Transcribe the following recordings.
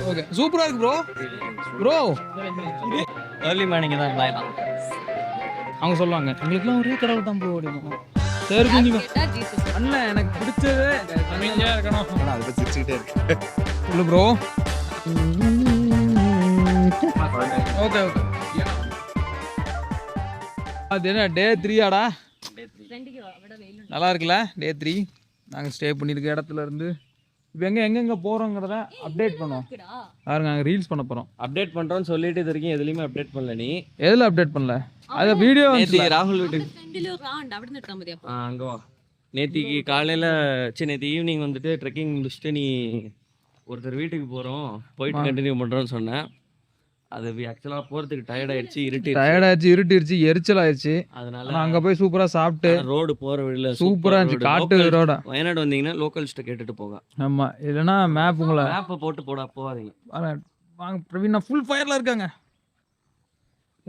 Okay சூப்பரா இருக்கு bro. Bro early morning தான் பிளான். அவங்க சொல்லுவாங்க எங்களுக்குலாம் ஒரே கடவுள் தான் ப்ரோ அப்படிமா. சரி நீங்க அண்ணன் எனக்கு பிடிச்சது அமைதியா இருக்கணும். அதை பத்தி சிரிச்சுக்கிட்டே இருக்கு. சொல்லு ப்ரோ. Okay okay. அது என்ன டே 3ஆடா? நல்லா இருக்குல்ல டே 3. நாங்கள் ஸ்டே பண்ணியிருக்க இடத்துல இருந்து இப்போ எங்கெங்கே போகிறோங்கிறத அப்டேட் பண்ணுவோம். பாருங்க நாங்கள் ரீல்ஸ் பண்ண போகிறோம். அப்டேட் பண்ணுறோன்னு சொல்லிட்டு இது வரைக்கும் எதுலையுமே அப்டேட் பண்ணல. நீ எதில் அப்டேட் பண்ணல? அது வீடியோ ராகுல் வீட்டுக்கு அங்கே வா. நேத்திக்கு காலையில் நேற்று ஈவினிங் வந்துட்டு ட்ரெக்கிங் முடிச்சுட்டு நீ ஒருத்தர் வீட்டுக்கு போகிறோம் போயிட்டு கண்டினியூ பண்ணுறோன்னு சொன்னேன். அது ஆக்சுவலாக போகிறதுக்கு டயர்டாயிடுச்சு, இருட்டிடுச்சு, எரிச்சல் ஆயிடுச்சு. அதனால அங்கே போய் சூப்பராக சாப்பிட்டு ரோடு போகிற வழியில் சூப்பராக இருந்துச்சு. காட்டு ரோட வயநாடு வந்தீங்கன்னா லோக்கல்ஸ்ட்டை கேட்டுட்டு போக. ஆமாம், இல்லைன்னா மேப் உங்களை மேப்பை போட்டு போகாதீங்க. வாங்க பிரவீன், ஃபுல் ஃபயரில் இருக்காங்க.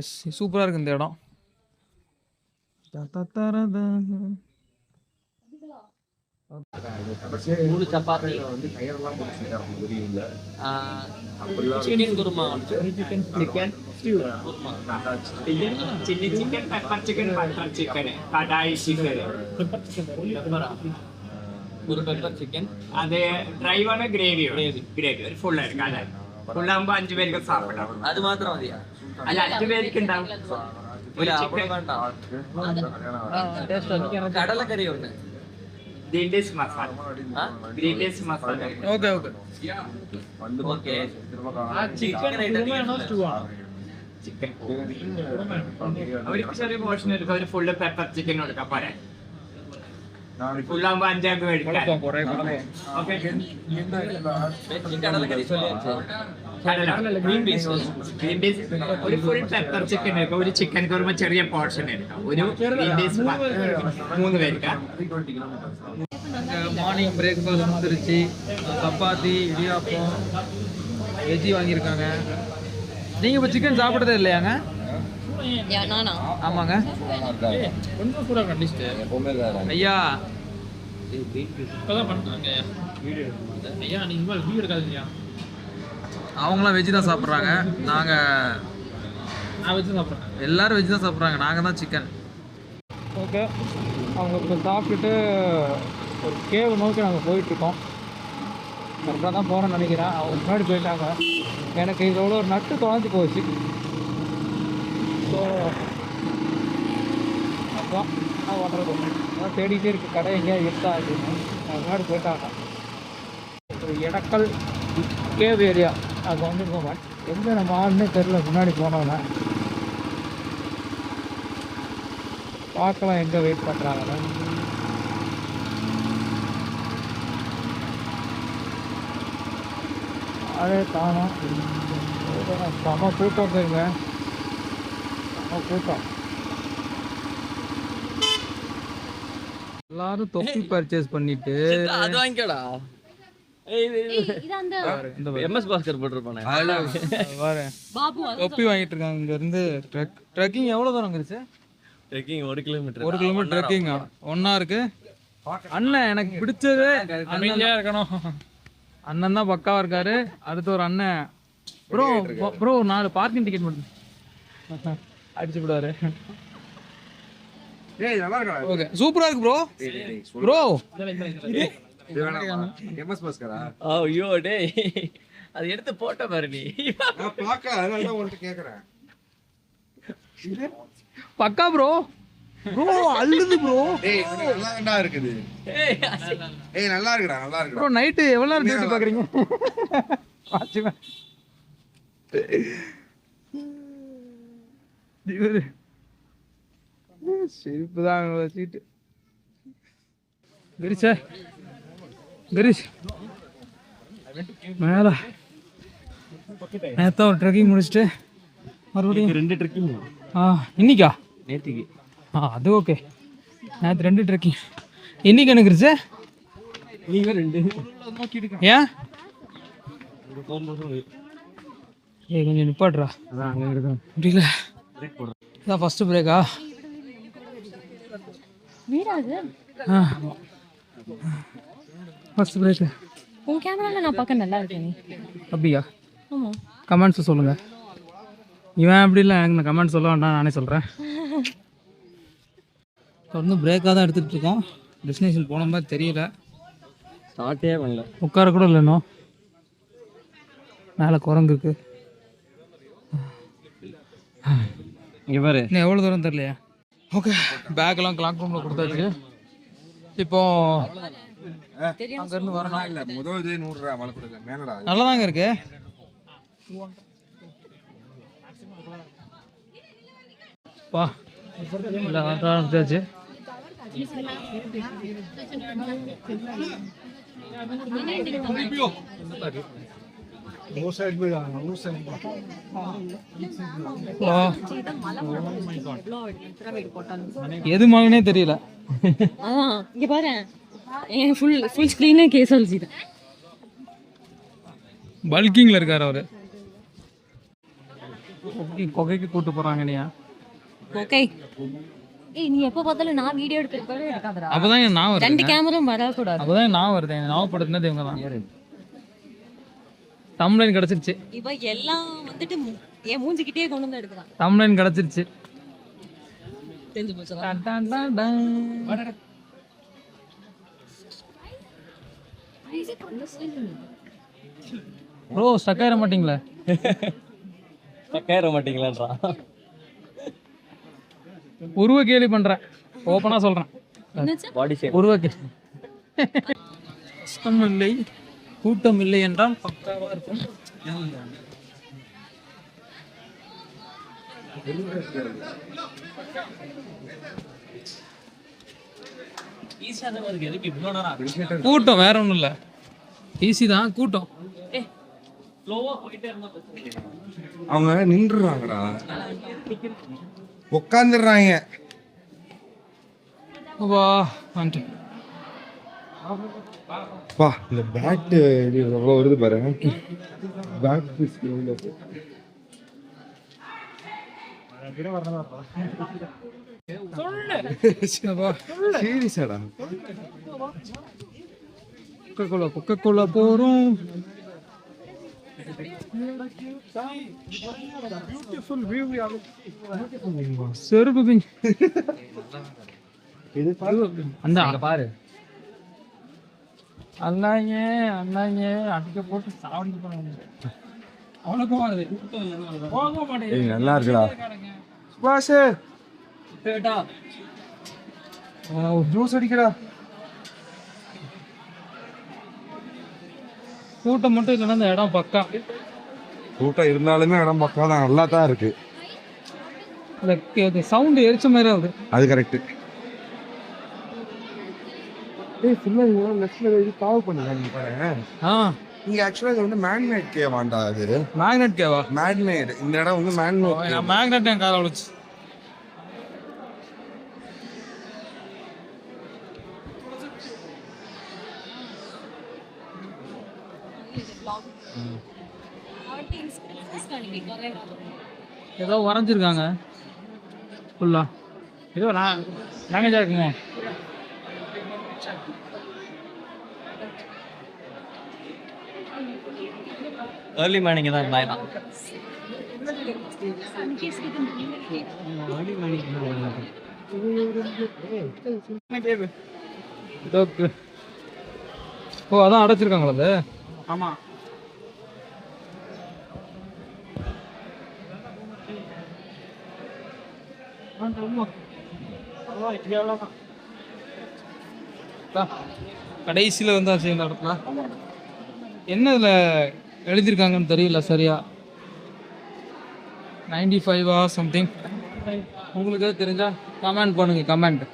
எஸ் சூப்பராக இருக்கு இந்த இடம். மூணு சப்பாத்தியில் வந்து chicken korma, chicken korma, chilli chicken, pepper chicken, butter chicken, kadai chicken, ஒரு பெப்பர் சிக்கன். அது ட்ரைவான கிரேவி கிரேவி ஃபுல்லாக இருக்கு. அதை ஃபுல்லாகுമ്പോൾ 5 பேருக்கு சாப்பிடலாம். அது மாத்திரம் மதியா? അല്ല 5 പേർക്ക് ഉണ്ടാവും. கடலைக்கறி ஒன்று, green peas masala, green peas masala. Okay okay okay. Chicken chicken അവർക്ക് ചെറിയ പോർഷൻ എടുക്കാം. ഒരു ഫുള്ള് പെപ്പർ ചിക്കൻ കൊടുക്കാം. പോരെ ഫുള്ളാകുമ്പോൾ 5 ആൾക്ക് മേടിക്കാം. கடலைக்கறி சொல்லியாச்சு. ഗ്രീൻ പീസ് ഒരു ഫുൾ പെപ്പർ ചിക്കൻ എടുക്കാം. ഒരു ചിക്കൻ കുറുമ ചെറിയ പോർഷൻ എടുക്കാം. ഒരു ഗ്രീൻ പീസ് 3 പേർക്ക്. மார்னிங் பிரேக்ஃபாஸ்ட் வந்துருச்சு. சப்பாத்தி, இடியாப்பம், வெஜ்ஜி வாங்கியிருக்காங்க. நீங்கள் இப்போ சிக்கன் சாப்பிட்றதே இல்லையாங்க? ஆமாங்க ஐயா. அவங்களாம் வெஜ்ஜு தான் சாப்பிட்றாங்க. நாங்கள் எல்லோரும் வெஜ்ஜு தான் சாப்பிட்றாங்க. நாங்கள் தான் சிக்கன். ஓகே, அவங்க இப்போ சாப்பிட்டுட்டு ஒரு கேவ் நோக்கி நாங்கள் போயிட்டுருக்கோம். கரெக்டாக தான் போகிறோன்னு நினைக்கிறேன். அவங்க முன்னாடி போயிட்டாங்க. எனக்கு இதோட ஒரு நட்டு தொலைஞ்சி போச்சு. ஸோ அதான் நான் பண்ணுறது. அதான் தேடிகிட்டே இருக்குது கடை எங்கேயா இருக்கா அப்படின்னு. முன்னாடி போயிட்டாங்க. ஒரு எடக்கல் கேவ் ஏரியா அது வந்துருக்கோம். பட் எங்கே நம்ம ஆளுன்னே தெரியல. முன்னாடி போனோன்னே பார்க்கலாம் எங்கே வெயிட் பண்ணுறாங்க. அதே காணும். செம கூட்டம் போயிருங்க. செம கூட்டம். எல்லாரும் தொப்பி பர்ச்சேஸ் பண்ணிட்டு அது வாங்கிக்கடா. எம்எஸ் பாஸ்கர் போட்டிருப்பானே தொப்பி வாங்கிட்டு இருக்காங்க. இங்க இருந்து ட்ரெக்கிங் எவ்வளவு தூரம் இருந்துச்சு? Trekking 1 kilometre. 1 கிலோமீட்டர் ட்ரெக்கிங் ஒன்னா இருக்கு. அண்ணன் எனக்கு பிடிச்சது அமைதியா இருக்கணும். அண்ணன் தான் பக்காவா இருக்காரு. அடுத்து ஒரு அண்ணன் ப்ரோ 4 பார்க்கிங் டிக்கெட் மட்டும் அடிச்சு விடுவாரு. ஓகே சூப்பரா இருக்கு ப்ரோ. Bro MS Bhaskara? ஐயோ டேய், அது எடுத்து போட்ட பாரு நீ. நான் பார்க்கல, அதனால தான் உன்கிட்ட கேக்குறேன். பக்கா ப்ரோ. Bro அள்ளுது bro. டேய் நல்லா இருக்குது. ஏய் நல்லா இருக்குடா, நல்லா இருக்குடா. ப்ரோ நைட் எவ்வளவு நேரம் டியூட்டி பாக்குறீங்க? பாச்சுமா இவரு சிரிப்பு தான் வச்சுட்டு. கிரிச்சா கிரிஷ் மேலே நேற்று ஒரு ட்ரெக்கிங் முடிச்சுட்டு மறுபடியும் 2 ட்ரெக்கிங். இன்னைக்கா? நேற்றுக்கு. அது ஓகே. நேற்று 2 ட்ரெக்கிங். இன்னைக்கு எனக்கு கிரிச்சா நீங்க 2 ஏன்? ஏய் கொஞ்சம் நிப்பாட்றா. முடியல. இதான் ஃபர்ஸ்ட் பிரேக்கா? ஃபர்ஸ்ட் பிரேக்கு உன் கேமரால நான் பார்க்க நல்லா இருக்கேன். அப்படியா? ஆமா. கமெண்ட்ஸ் சொல்லுங்கள். இவன் அப்படி இல்லை, எனக்கு நான் கமெண்ட் சொல்ல வேண்டாம், நானே சொல்கிறேன். தொடர்ந்து பிரேக்காக தான் எடுத்துகிட்டு இருக்கோம். டெஸ்டினேஷன் போன மாதிரி தெரியல. ஸ்டார்ட்டே பண்ணல. உட்கார கூட இல்லை இன்னும். மேலே குரங்கு இருக்கு. இங்கே பாரு. இன்னும் எவ்வளோ தூரம் தெரியலையா? ஓகே, பேக்கெல்லாம் கிளாக் ரூமில் கொடுத்தாச்சு. இப்போ அங்கேருந்து வரணும். இல்லை முதல் இதே 100 ரூபா மலை கொடுக்கல மேலடா. நல்லா தாங்க இருக்கு. பா இல்லை ஆரம்பிச்சாச்சு. எது மகனே தெரியல. இங்க பாரு, என் ஃபுல் ஸ்க்ரீனே கேஎஸ்எல்சி தான். பல்கிங்ல இருக்காரு அவரு. கொகைக்கு கூட்டு போறாங்க நீயா? ஓகே. ஏய், நீ எப்போ பார்த்தாலும் நான் வீடியோ எடுத்துருக்கவே எடுக்காதடா. அப்பதான் நான் வருது. 2 கேமராவும் வரக்கூடாது. அப்பதான் நான் வருது. ஞாபகப்படுத்தினது இவங்க தான். தம்ப்லைன் கிடச்சிருச்சு. இவ எல்லாம் வந்துட்டு என் மூஞ்சிக்கிட்டே கொண்டு வந்து எடுக்கிறான். தம்ப்லைன் கிடச்சிருச்சு. தெரிஞ்சு போச்சு. ப்ரோ ஸ்டக் ஆயிட மாட்டீங்களா? கேட்க மாட்டீங்களான்றான். உருவ கேலி பண்றேன், ஓப்பனா சொல்றேன். பாடி ஷேப். உருவ கேலி. கஷ்டம் இல்லை, கூட்டம் இல்லை என்றால் பக்காவா இருக்கும். கூட்டம் வேற ஒண்ணும் இல்ல, ஈஸி தான் கூட்டம். அவங்க நின்றுறாங்கடா, உட்காந்துடுறாங்க. வா வந்துட்டு பா இந்த பேட் எவ்வளோ வருது பாரு. பேட் சீரியஸாடா. கொக்கோலா போறோம். செருப்பு பிஞ்சு அந்த பாரு. அண்ணாங்க அண்ணாங்க அடிக்க போட்டு சாப்பிட்டு போனாங்க. அவ்வளோக்கும் வருது, போக மாட்டேங்குது. நல்லா இருக்குடா சுபாஷ். ஒரு ஜூஸ் அடிக்கடா. கூட்டம் மட்டும் இல்லைன்னா இந்த இடம் பக்கா. கூட்டம் இருந்தாலுமே இடம் பக்கம் தான், நல்லா தான் இருக்கு. சவுண்ட் எரிச்ச மாதிரி ஆகுது. அது கரெக்ட். ஏய் ஃபுல்லா இங்க லெஃப்ட்ல இது பாவ் பண்ணிருக்காங்க பாரு. இங்க ஆக்சுவலா இது வந்து மேக்னெட் கேவாண்டா. அது மேக்னெட் கேவா? மேக்னெட். இந்த இடம் வந்து மேக்னெட். மேக்னெட் என் கால விழுச்சு. ஏதோ வரைஞ்சிருக்காங்க ஃபுல்லா. ஏதோ லாங்குவேஜா இருக்குங்க. ஏர்லி மார்னிங் தான் இருந்தாங்க. ஓ அதான் அடைச்சிருக்காங்களா அது? ஆமா. கடைசியில் வந்தாச்சு இந்த இடத்துல. என்ன இதில் எழுதியிருக்காங்கன்னு தெரியல சரியா. 95 சம்திங். உங்களுக்கு எதாவது தெரிஞ்சா கமெண்ட் பண்ணுங்க. கமெண்ட்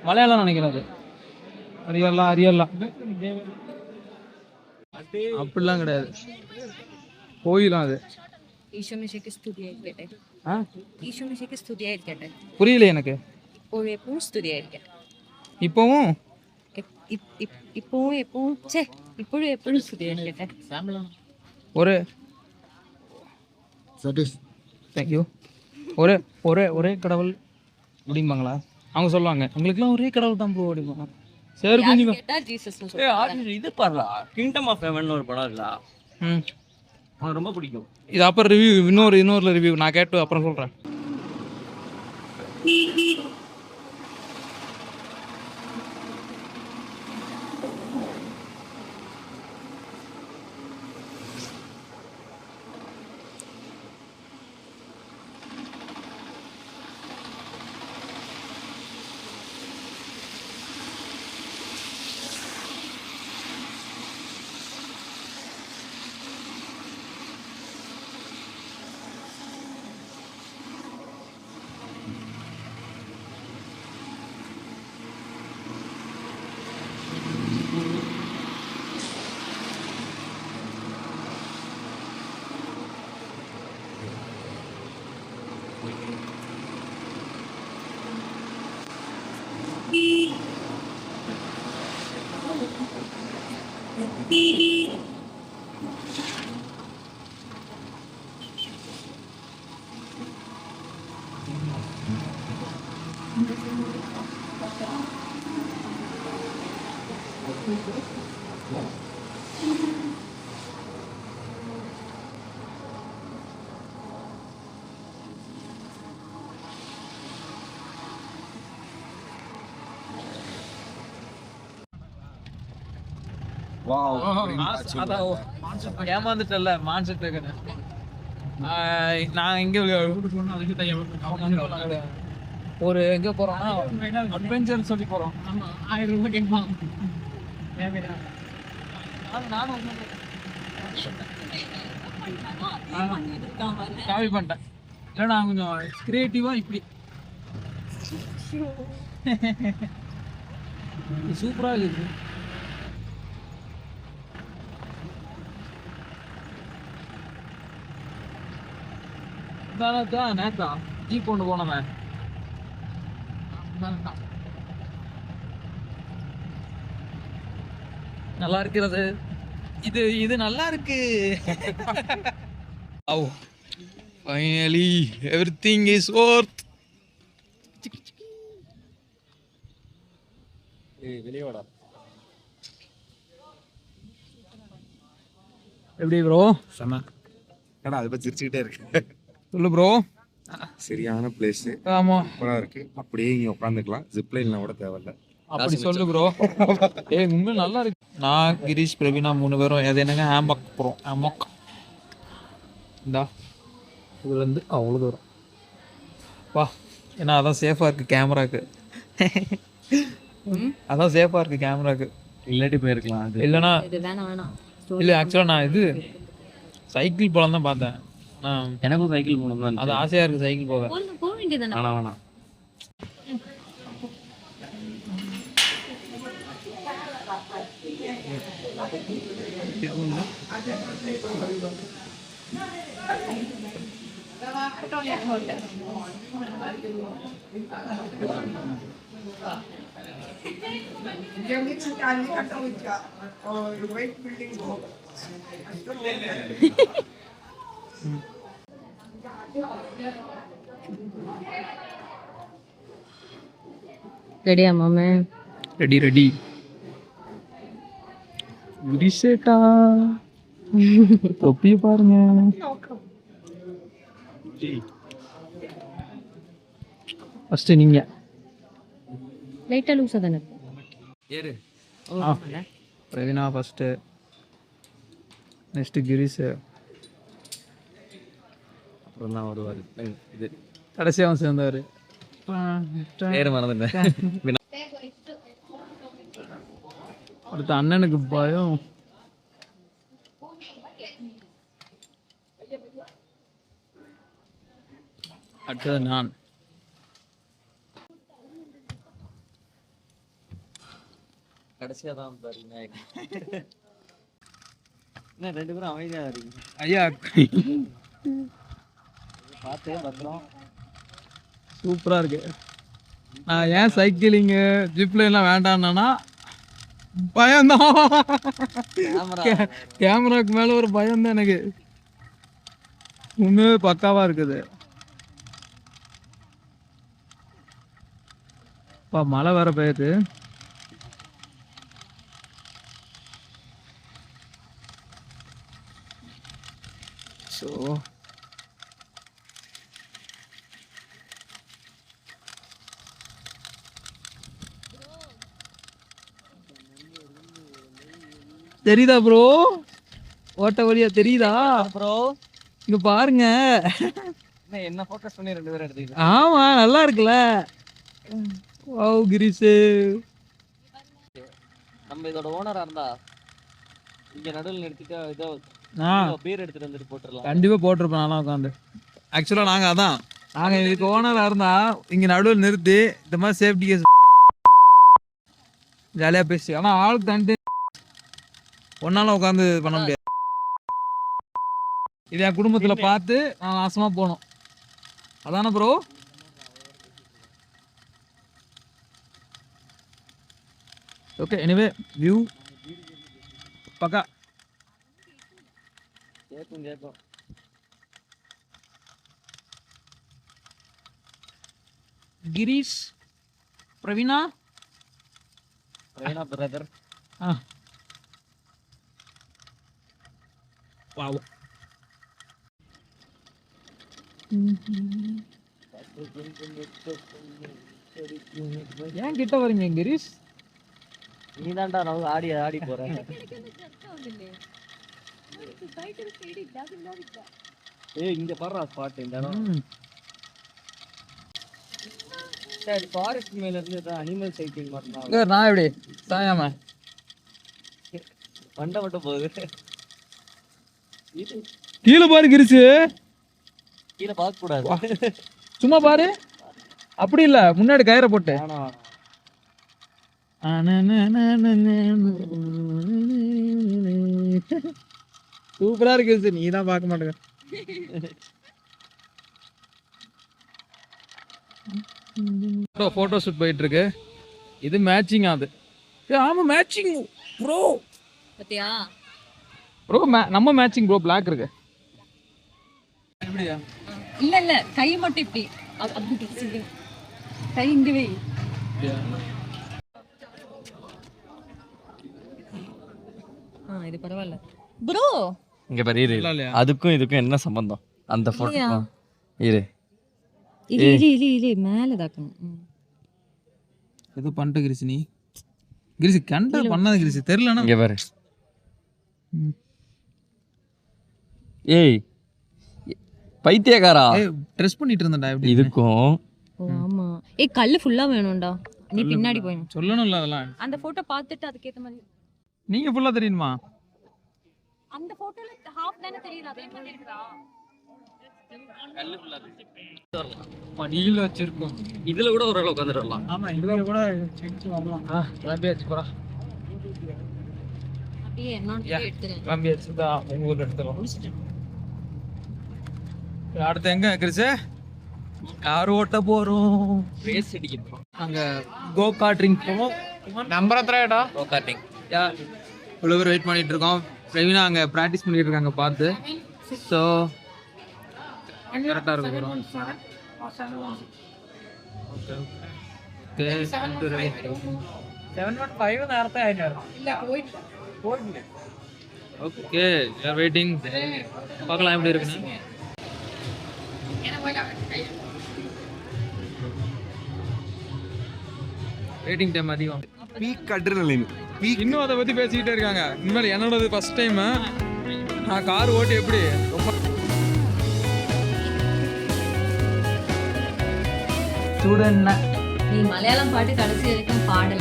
மலையாளம் நினைக்கிறது. அரியல்லாம் அப்படிலாம் கிடையாது, கோயிலாம் அது. புரியல எனக்கு. இப்போவும் ஒரு தேங்க்யூ. ஒரே ஒரே ஒரே கடவுள் அப்படிம்பாங்களா? அவங்க சொல்லுவாங்க உங்களுக்குலாம் ஒரே கடவுள் தான் ப்ரோ அப்படிம்பாங்க. சரி புரிஞ்சுக்கோ. கேட்டா ஜீசஸ்னு ஏய் சொல்லுவாங்க. ஆர்ஜி இது பாருடா கிங்டம் ஆஃப் ஹெவன் ஒரு படம் இருக்குடா ம் எனக்கு ரொம்ப பிடிக்கும். இது அப்புறம் ரிவ்யூ இன்னொரு ரிவ்யூ நான் கேட்டு அப்புறம் சொல்கிறேன். ஏமாந்துட்டல மான்செட் இருக்குன்னு நான் எங்கே ஒரு எங்கே போகிறோம்னா அட்வென்ச்சர் சொல்லி போகிறோம். 1000 ரூபாய் கேட்பான். நானும் காவி பண்ணிட்டேன். இல்லை நான் கொஞ்சம் கிரியேட்டிவாக இப்படி சூப்பராக இருக்குது. தான் நேத்தா ஜீப் கொண்டு போனவன் நல்லா இருக்கிறது. இது நல்லா இருக்கு. Oh, finally everything is worth. வெளியே வாடா. எப்படி ப்ரோ? செம ஏடா அதை பற்றி சிரிச்சுக்கிட்டே இருக்கு. சொல்லு ப்ரோ. சரியான பிளேஸ். ஆமா சூப்பராக இருக்கு. அப்படியே இங்கே உட்காந்துக்கலாம். ஜிப்லைன்லாம் கூட தேவையில்ல. அப்படி சொல்லு ப்ரோ. உண்மையில நல்லா இருக்கு. நான் கிரீஷ் பிரவீனா 3 பேரும் அது என்னங்க ஹேமாக் போகிறோம். ஹேமாக் இந்தா இதுலேருந்து அவ்வளோ தூரம் வா. ஏன்னா அதான் சேஃபாக இருக்குது கேமராக்கு. அதான் சேஃபாக இருக்குது கேமராக்கு. இல்லாட்டி போயிருக்கலாம் அது. இல்லைன்னா இது வேணாம். இல்லை ஆக்சுவலாக நான் இது சைக்கிள் போகலாம் தான் பார்த்தேன். எனக்கும் சைக்கிள் போகணும் தான். அது ஆசையாக இருக்குது சைக்கிள் போக. போக வேண்டியதானே. வேணாம் ரெடியா மாமே? ரெடி விரிசேட்டா தொப்பியை பாருங்க. ஃபஸ்ட்டு நீங்கள் லைட்டாக லூஸாக தானே ஏறு. பிரவீனா ஃபஸ்ட்டு, நெக்ஸ்ட்டு கிரீஸு, அப்புறம் தான் வருவார். இது கடைசியாக அவன் சேர்ந்தவர். பேர் மறந்துட்டேன். அடுத்த அண்ணனுக்கு பயம். அடுத்தது நான். கடைசியாக தான் பாருங்க. என்ன 2 பேரும் அமைதியாக இருக்கீங்க? ஐயா பார்த்தே பத்திரம். சூப்பராக இருக்கு. நான் ஏன் சைக்கிளிங்கு ஜிப்லைன்லாம் வேண்டான்னா பயம்தான். கேமராக்கு மேலே ஒரு பயம்தான் எனக்கு. உண்மையே பக்காவாக இருக்குது. மழை வேற பெய்யுது. தெரியுதா ப்ரோ? ஓட்ட வழியா தெரியுதா ப்ரோ? இங்க பாருங்க. என்ன ஃபோக்கஸ் பண்ணி 2 பேரும் எடுத்தீங்க? ஆமா நல்லா இருக்குல்ல. வாவ் கிரீஷு. நம்ம இதோட ஓனரா இருந்தா இங்க நடுவில் நிறுத்திட்டு ஏதோ பீர் எடுத்துட்டு வந்துட்டு போட்டுடலாம். கண்டிப்பா போட்டிருப்பேன் நானும் உட்காந்து. ஆக்சுவலா நாங்க இதுக்கு ஓனரா இருந்தா இங்க நடுவில் நிறுத்தி இந்த மாதிரி சேஃப்டி கேஸ் ஜாலியா பேசி. ஆனா ஆளுக்கு தனித்து ஒன்னால உட்காந்து பண்ண முடியாது. இது என் குடும்பத்துல பார்த்து நான் நாசமா போனோம். அதானே ப்ரோ? ஓகே எனிவே வியூ பக்கா. கேட்கும். கிரீஷ் பிரவீனா பிரதர். வாவ். ஏன் கிட்ட வரீங்க கிரீஷ்? நீ தான்டா நான் ஆடி போறேன். ஏய் இங்க பாருடா ஸ்பாட் இந்த இடம். சரி ஃபாரஸ்ட் மேல இருந்து அனிமல் சைட்டிங் பண்ணலாம். நான் எப்படி சாயாம வண்ட மட்டும் போகுது. கீழே பாரு கிரிசு. கீழே பார்க்க கூடாது. சும்மா பாரு. அப்படி இல்ல முன்னாடி கயிறை போட்டு. சூப்பரா இருக்கு. நீ தான் பார்க்க மாட்டேங்க. போட்டோ ஷூட் போயிட்டு இருக்கு. இது மேட்சிங் ஆகுது. ஆமா மேட்சிங் ப்ரோ. பத்தியா ப்ரோ நம்ம மேட்சிங் ப்ரோ. பிளாக் இருக்கு. எப்படியா? இல்ல கை மட்டும் இப்படி அப்படி கை இங்க வை. இது பரவாயில்ல ப்ரோ. இங்க பாரு இரு. அதுக்கும் இதுக்கும் என்ன சம்பந்தம்? அந்த போட்டோ இரு. இல்ல மேல தாக்கணும். ஏதோ பண்ணிட்டு கிரிசு நீ. கிரிசு கண்டா பண்ணாத கிரிசு தெரியலனா. இங்க பாரு. ஏய் பைத்தியக்காரா. ட்ரெஸ் பண்ணிட்டு இருந்தடா எப்படி இதுக்கும். ஆமா. கல்லு ஃபுல்லா வேணும்டா. நீ பின்னாடி போய் சொல்லணும்ல அதெல்லாம். அந்த போட்டோ பார்த்துட்டு அதுக்கு ஏத்த மாதிரி. நீங்க ஃபுல்லா தெரியுமா? அந்த போட்டோல ஹாஃப் தான தெரியுது. அதே மாதிரி இருக்கா? கல்லு ஃபுல்லா மடியில வச்சிருக்கோம். இதுல கூட ஒரு அளவு உட்கார்ந்து வரலாம். ஆமா இதுல கூட செஞ்சு வரலாம். கிளம்பியாச்சு போறா. அப்படியே நான் எடுத்துறேன். கிளம்பியாச்சு தான் உங்க ஊர்ல எடுத்துறோம். அடுத்து எங்க கிரிசு? கார் ஓட்ட போறோம். ரேஸ் அடிக்கிறோம். அங்க கோ கார்ட்டிங் போவோம். நம்பர் எத்தனைடா? கோ கார்ட்டிங். இவ்வளோ பேர் வெயிட் பண்ணிட்டு இருக்கோம். பிரவீனா அங்கே ப்ராக்டிஸ் பண்ணிட்டு இருக்காங்க பார்த்து. ஸோ கரெக்டாக இருக்க போகிறோம். ഓക്കെ 715 നേരത്തെ ആയിരുന്നു. Okay waiting. பார்க்கலாம் எப்படி இருக்குன்னு. வெயிட்டிங் டைம் அதிகம். Peak adrenaline. இன்னும் அதை பற்றி பேசிக்கிட்டே இருக்காங்க. இனிமேல் என்னோடது ஃபஸ்ட் டைமு. நான் கார் ஓட்டி எப்படி ரொம்ப நீ மலையாளம் பாட்டு கடைசி வரைக்கும் பாடல.